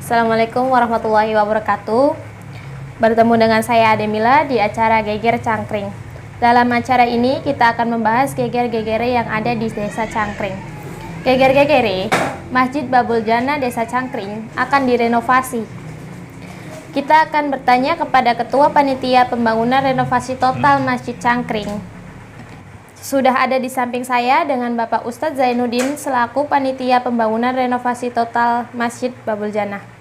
Assalamualaikum warahmatullahi wabarakatuh. Bertemu dengan saya Ademila di acara Geger Cangkring. Dalam acara ini kita akan membahas geger-gegere yang ada di Desa Cangkring. Geger-gegere, Masjid Babul Jannah Desa Cangkring akan direnovasi. Kita akan bertanya kepada Ketua Panitia Pembangunan Renovasi Total Masjid Cangkring. Sudah ada di samping saya dengan Bapak Ustadz Zainuddin selaku Panitia Pembangunan Renovasi Total Masjid Babul Jannah.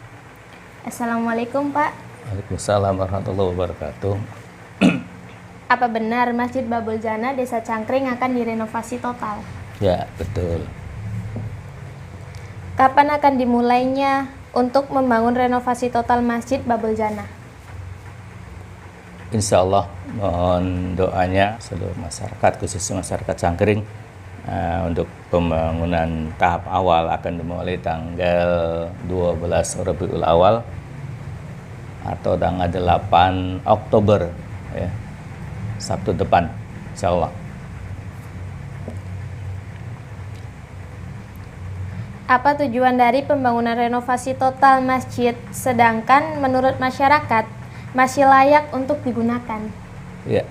Assalamualaikum Pak. Waalaikumsalam warahmatullahi wabarakatuh. Apa benar Masjid Babul Jannah Desa Cangkring akan direnovasi total? Ya, betul. Kapan akan dimulainya untuk membangun renovasi total Masjid Babul Jannah? Insya Allah mohon doanya seluruh masyarakat, khususnya masyarakat Cangkring, untuk pembangunan tahap awal akan dimulai tanggal 12 Rabiul Awal atau tanggal 8 Oktober ya, Sabtu depan, insya Allah. Apa tujuan dari pembangunan renovasi total masjid, sedangkan menurut masyarakat masih layak untuk digunakan? Ya,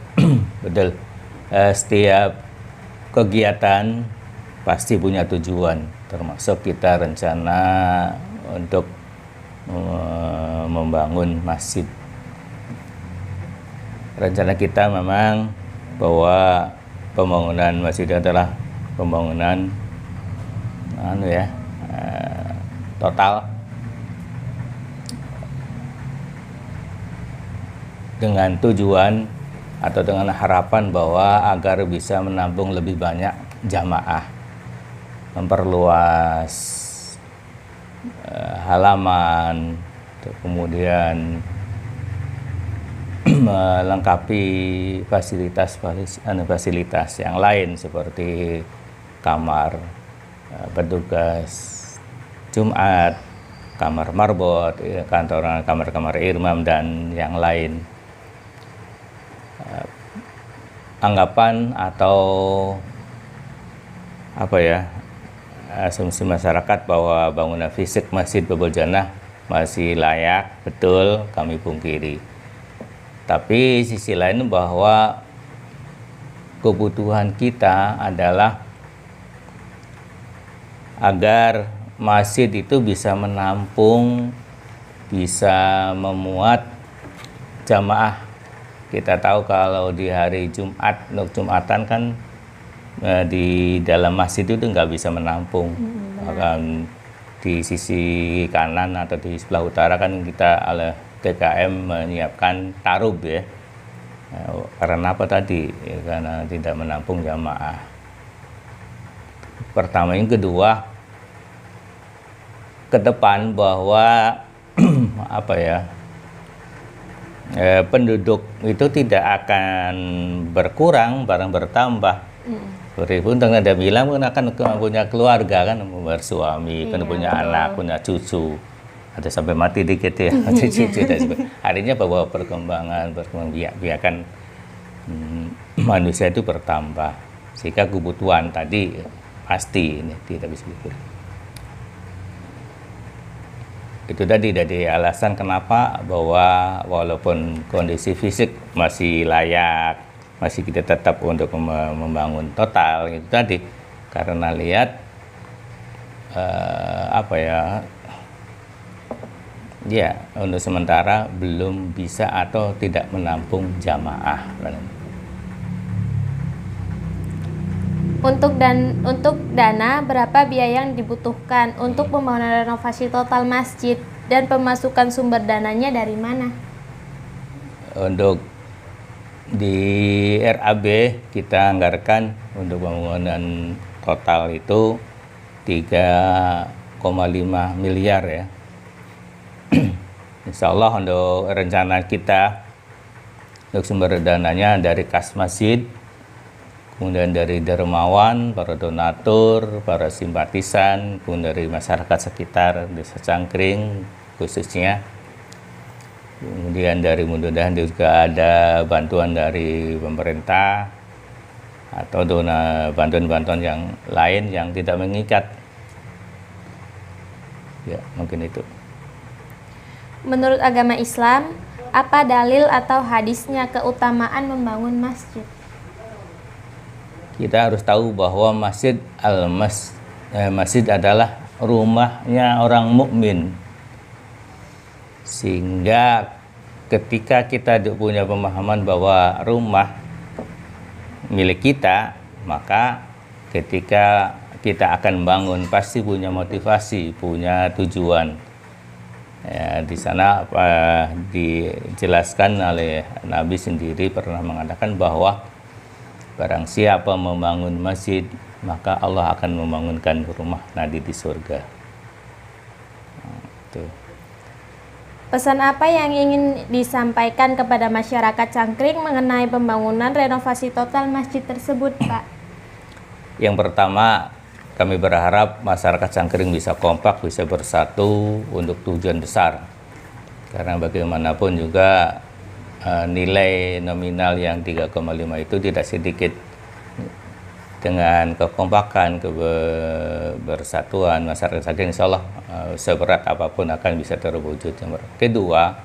betul. Setiap kegiatan pasti punya tujuan, termasuk kita rencana untuk membangun masjid. Rencana kita memang bahwa pembangunan masjid adalah pembangunan total dengan tujuan atau dengan harapan bahwa agar bisa menampung lebih banyak jamaah, memperluas halaman, kemudian melengkapi fasilitas yang lain seperti kamar petugas Jumat, kamar marbot, kamar-kamar irmam dan yang lain. Anggapan atau asumsi masyarakat bahwa bangunan fisik Masjid Babul Jannah masih layak, betul, kami pungkiri. Tapi sisi lain bahwa kebutuhan kita adalah agar masjid itu bisa menampung, bisa memuat jamaah. Kita tahu kalau di hari Jumat, untuk Jumatan kan di dalam masjid itu nggak bisa menampung. Bahkan di sisi kanan atau di sebelah utara kan kita oleh TKM menyiapkan tarub ya. Karena apa tadi? Ya, karena tidak menampung jamaah. Pertama, yang kedua, ke depan bahwa penduduk itu tidak akan berkurang, barang bertambah. Seperti pun Anda bilang kan punya keluarga, kan bersuami, kan punya anak, punya cucu, ada sampai mati dikit ya, cucu. Artinya bahwa perkembangan biakan manusia itu bertambah, sehingga kebutuhan tadi pasti ini tidak bisa dikurangi. Itu tadi dari alasan kenapa bahwa walaupun kondisi fisik masih layak, masih kita tetap untuk membangun total, itu tadi karena lihat untuk sementara belum bisa atau tidak menampung jamaah. Untuk dana, berapa biaya yang dibutuhkan untuk pembangunan renovasi total masjid dan pemasukan sumber dananya dari mana? Untuk di RAB kita anggarkan untuk pembangunan total itu 3,5 miliar ya. Insya Allah untuk rencana kita untuk sumber dananya dari kas masjid, kemudian dari dermawan, para donatur, para simpatisan, kemudian dari masyarakat sekitar Desa Cangkring khususnya. Kemudian dari mudah-mudahan juga ada bantuan dari pemerintah atau bantuan-bantuan yang lain yang tidak mengikat. Ya, mungkin itu. menurut agama Islam, apa dalil atau hadisnya keutamaan membangun masjid? Kita harus tahu bahwa masjid adalah rumahnya orang mukmin. Sehingga ketika kita punya pemahaman bahwa rumah milik kita, maka ketika kita akan bangun pasti punya motivasi, punya tujuan. Ya, di sana dijelaskan oleh Nabi sendiri pernah mengatakan bahwa barang siapa membangun masjid, maka Allah akan membangunkan rumah Nabi di surga. Tuh. Pesan apa yang ingin disampaikan kepada masyarakat Cangkring mengenai pembangunan renovasi total masjid tersebut, Pak? Yang pertama, kami berharap masyarakat Cangkring bisa kompak, bisa bersatu untuk tujuan besar. Karena bagaimanapun juga nilai nominal yang 3,5 itu tidak sedikit. Dengan kekompakan, kebersatuan masyarakat Cangkring, insya Allah seberat apapun akan bisa terwujud. Kedua,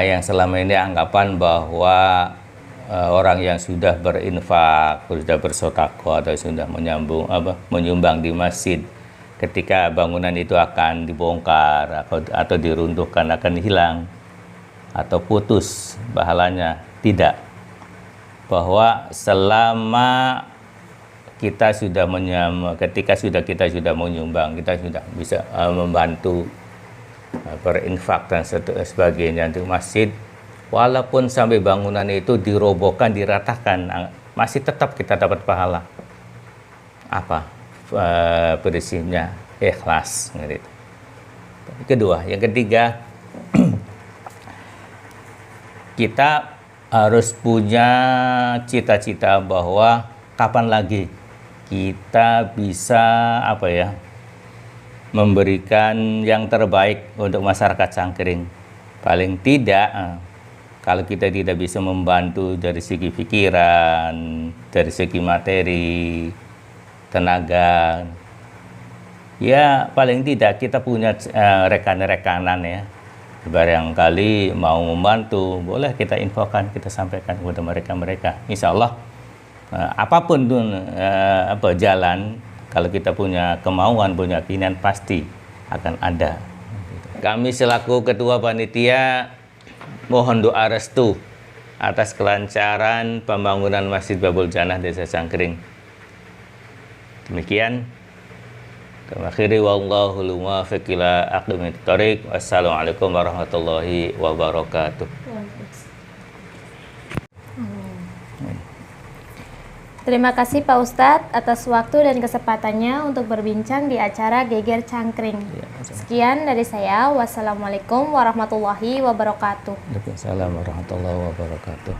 yang selama ini anggapan bahwa orang yang sudah berinfak, sudah bersedekah atau sudah menyumbang di masjid, ketika bangunan itu akan dibongkar atau diruntuhkan akan hilang atau putus pahalanya. Tidak. Bahwa selama kita sudah ketika kita sudah menyumbang, kita sudah bisa membantu berinfak dan sebagainya untuk masjid, walaupun sampai bangunan itu dirobohkan, diratakan, masih tetap kita dapat pahala. Apa? Prinsipnya ikhlas. Gitu. Kedua, yang ketiga, kita harus punya cita-cita bahwa kapan lagi kita bisa memberikan yang terbaik untuk masyarakat Cangkring. Paling tidak, kalau kita tidak bisa membantu dari segi pikiran, dari segi materi, tenaga, ya paling tidak kita punya rekan-rekanan ya. Barangkali mau membantu, boleh kita infokan, kita sampaikan kepada mereka. Insya Allah, apapun jalan, kalau kita punya kemauan, punya keinginan, pasti akan ada. Kami selaku Ketua Panitia mohon doa restu atas kelancaran pembangunan Masjid Babul Jannah Desa Cangkring. Demikian. Akhiri wallahu muwaffiq ila aqwamit thoriq. Wassalamualaikum warahmatullahi wabarakatuh. Terima kasih Pak Ustadz atas waktu dan kesempatannya untuk berbincang di acara Geger Cangkring. Sekian dari saya. Wassalamualaikum warahmatullahi wabarakatuh. Waalaikumsalam warahmatullahi wabarakatuh.